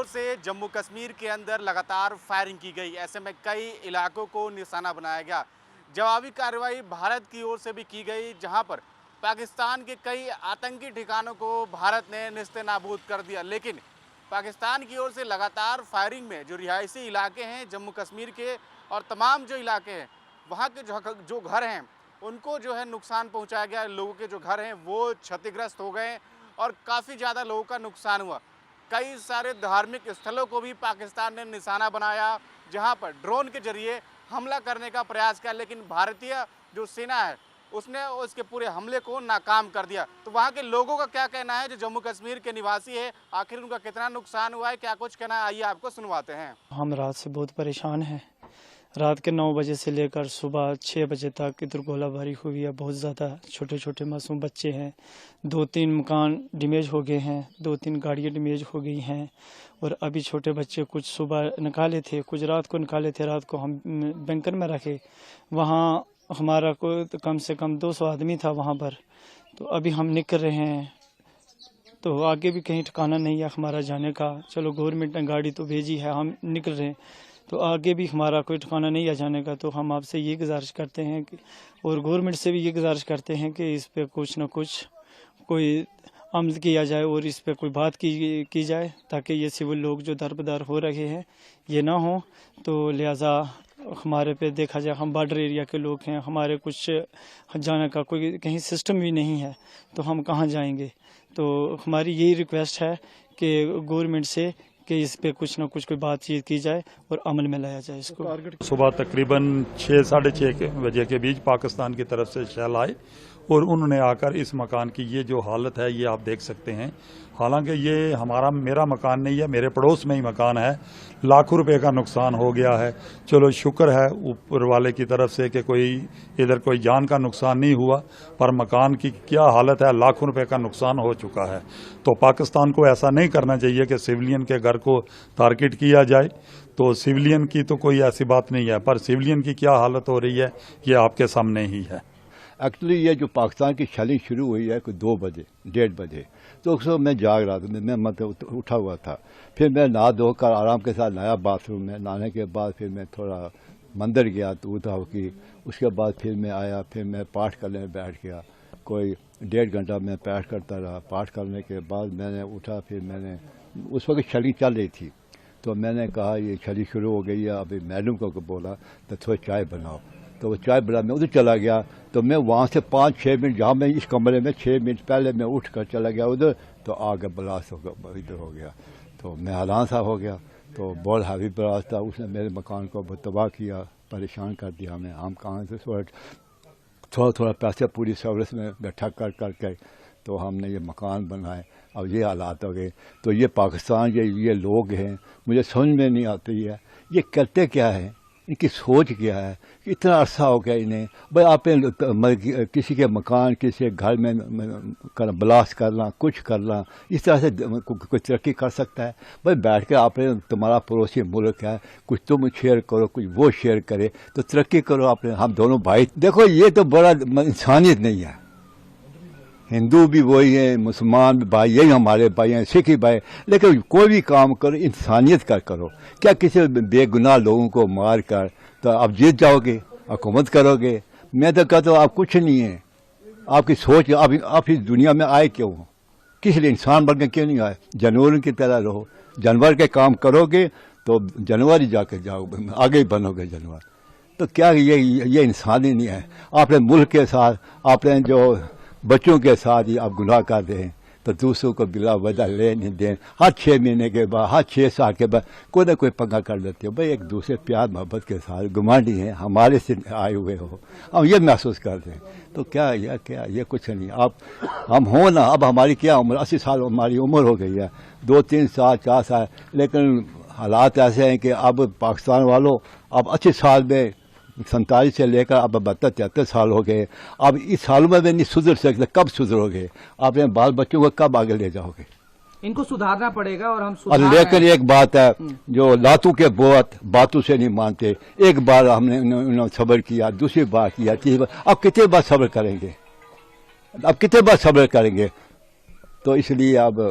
ओर से जम्मू कश्मीर के अंदर लगातार फायरिंग की गई। ऐसे में कई इलाकों को निशाना बनाया गया। जवाबी कार्रवाई भारत की ओर से भी की गई, जहां पर पाकिस्तान के कई आतंकी ठिकानों को भारत ने नेस्तनाबूद कर दिया। लेकिन पाकिस्तान की ओर से लगातार फायरिंग में जो रिहायशी इलाके हैं जम्मू कश्मीर के और तमाम जो इलाके हैं वहाँ के जो घर हैं उनको जो है नुकसान पहुँचाया गया। लोगों के जो घर हैं वो क्षतिग्रस्त हो गए और काफ़ी ज़्यादा लोगों का नुकसान हुआ। कई सारे धार्मिक स्थलों को भी पाकिस्तान ने निशाना बनाया, जहां पर ड्रोन के जरिए हमला करने का प्रयास किया, लेकिन भारतीय जो सेना है उसने उसके पूरे हमले को नाकाम कर दिया। तो वहां के लोगों का क्या कहना है जो जम्मू कश्मीर के निवासी है, आखिर उनका कितना नुकसान हुआ है, क्या कुछ कहना है, आइए आपको सुनवाते हैं। हम रात से बहुत परेशान हैं। रात के 9 बजे से लेकर सुबह 6 बजे तक इधर गोलाबारी हुई है। बहुत ज़्यादा छोटे छोटे मासूम बच्चे हैं। 2-3 मकान डैमेज हो गए हैं, 2-3 गाड़ियाँ डैमेज हो गई हैं। और अभी छोटे बच्चे कुछ सुबह निकाले थे, कुछ रात को निकाले थे। रात को हम बैंकर में रखे, वहाँ हमारा कोई तो कम से कम 200 आदमी था वहाँ पर। तो अभी हम निकल रहे हैं, तो आगे भी कहीं ठिकाना नहीं है हमारा जाने का। चलो गवर्नमेंट ने गाड़ी तो भेजी है, हम निकल रहे हैं, तो आगे भी हमारा कोई ठिकाना नहीं है जाने का। तो हम आपसे ये गुजारिश करते हैं कि और गवर्नमेंट से भी ये गुजारिश करते हैं कि इस पे कुछ न कुछ कोई अमल किया जाए और इस पे कोई बात की जाए, ताकि ये सिविल लोग जो दरबदर हो रहे हैं ये ना हो। तो लिहाजा हमारे पे देखा जाए, हम बॉर्डर एरिया के लोग हैं, हमारे कुछ जाने का कोई कहीं सिस्टम भी नहीं है, तो हम कहाँ जाएंगे। तो हमारी यही रिक्वेस्ट है कि गवर्नमेंट से कि इस पे कुछ ना कुछ कोई बातचीत की जाए और अमल में लाया जाए इसको। सुबह तकरीबन 6-6:30 बजे के बीच पाकिस्तान की तरफ से शेल आए और उन्होंने आकर इस मकान की ये जो हालत है ये आप देख सकते हैं। हालांकि ये मेरा मकान नहीं है, मेरे पड़ोस में ही मकान है। लाखों रुपए का नुकसान हो गया है। चलो शुक्र है ऊपर वाले की तरफ से कि इधर कोई जान का नुकसान नहीं हुआ, पर मकान की क्या हालत है, लाखों रुपए का नुकसान हो चुका है। तो पाकिस्तान को ऐसा नहीं करना चाहिए कि सिविलियन के घर को टारगेट किया जाए। तो सिविलियन की तो कोई ऐसी बात नहीं है, पर सिविलियन की क्या हालत हो रही है ये आपके सामने ही है। एक्चुअली ये जो पाकिस्तान की शेलिंग शुरू हुई है कोई 2 बजे 1:30 बजे, तो उस वक्त मैं जाग रहा था, मैं मतलब उठा हुआ था। फिर मैं नहा धोकर आराम के साथ नया बाथरूम में, नहाने के बाद फिर मैं थोड़ा मंदिर गया तो उठा की। उसके बाद फिर मैं आया, फिर मैं पाठ करने बैठ गया। कोई 1.5 घंटा मैं पाठ करता रहा। पाठ करने के बाद मैंने उठा, फिर मैंने उस वक्त शेलिंग चल रही थी, तो मैंने कहा ये शेलिंग शुरू हो गई है। अभी मैडम को बोला तो थोड़ी चाय बनाओ, तो वो चाय बना, मैं उधर चला गया। तो मैं वहाँ से 5-6 मिनट, जहाँ मैं इस कमरे में 6 मिनट पहले मैं उठ कर चला गया उधर, तो आगे ब्लास्ट इधर हो गया। तो मैं हैरान सा हो गया। तो बहुत हैवी ब्लास्ट था, उसने मेरे मकान को तबाह किया, परेशान कर दिया। हम कहाँ से थोड़ा पैसे पूरी सर्विस में बैठा करके तो हमने ये मकान बनाए। अब ये हालात हो गए। तो ये पाकिस्तान ये लोग हैं, मुझे समझ में नहीं आती है ये करते क्या है, इनकी सोच क्या है। इतना अरसा हो गया इन्हें, भाई आपने किसी के मकान, किसी के घर में ब्लास्ट करना, कुछ करना, इस तरह से कोई तरक्की कर सकता है। भाई बैठ के आपने, तुम्हारा पड़ोसी मुल्क है, कुछ तुम शेयर करो, कुछ वो शेयर करे, तो तरक्की करो। आपने, हम दोनों भाई, देखो ये तो बड़ा इंसानियत नहीं है। हिंदू भी वही है, मुसलमान भी भाई, यही हमारे भाई हैं, सिख ही भाई। लेकिन कोई भी काम करो इंसानियत का करो। क्या किसी बेगुनाह लोगों को मार कर तो आप जीत जाओगे, हुकूमत करोगे? मैं तो कहता हूँ आप कुछ नहीं है। आपकी सोच, आप इस दुनिया में आए क्यों? किस लिए इंसान बन के क्यों नहीं आए? जानवरों की तरह रहो। जानवर के काम करोगे तो जानवर ही जाके जाओगे, आगे ही बनोगे जानवर। तो क्या ये इंसान ही नहीं है? आपने मुल्क के साथ, आपने जो बच्चों के साथ ही आप गुनाह कर रहे हैं, तो दूसरों को बिला वजह ले नहीं दें। हर 6 महीने के बाद, हर 6 साल के बाद कोई ना कोई पंगा कर लेते हो। भाई एक दूसरे प्यार मोहब्बत के साथ, गुमांडी हैं, हमारे से आए हुए हो, हम ये महसूस करते हैं। तो क्या ये कुछ नहीं। आप हम हो ना, अब हमारी क्या उम्र, 80 साल हमारी उम्र हो गई है, 2-3 साल 4 साल, लेकिन हालात ऐसे हैं कि अब पाकिस्तान वालों, अब 80 साल में 47 से लेकर अब 72-73 साल हो गए। अब इस सालों में भी नहीं सुधर सकते, कब सुधरोगे? आपने बाल बच्चों को कब आगे ले जाओगे? इनको सुधारना पड़ेगा और हम और लेकिन एक बात है, जो लातों के बातों से नहीं मानते। एक बार हमने उन्होंने सब्र किया, दूसरी बार किया, तीसरी बार, अब कितने बार सब्र करेंगे? तो इसलिए अब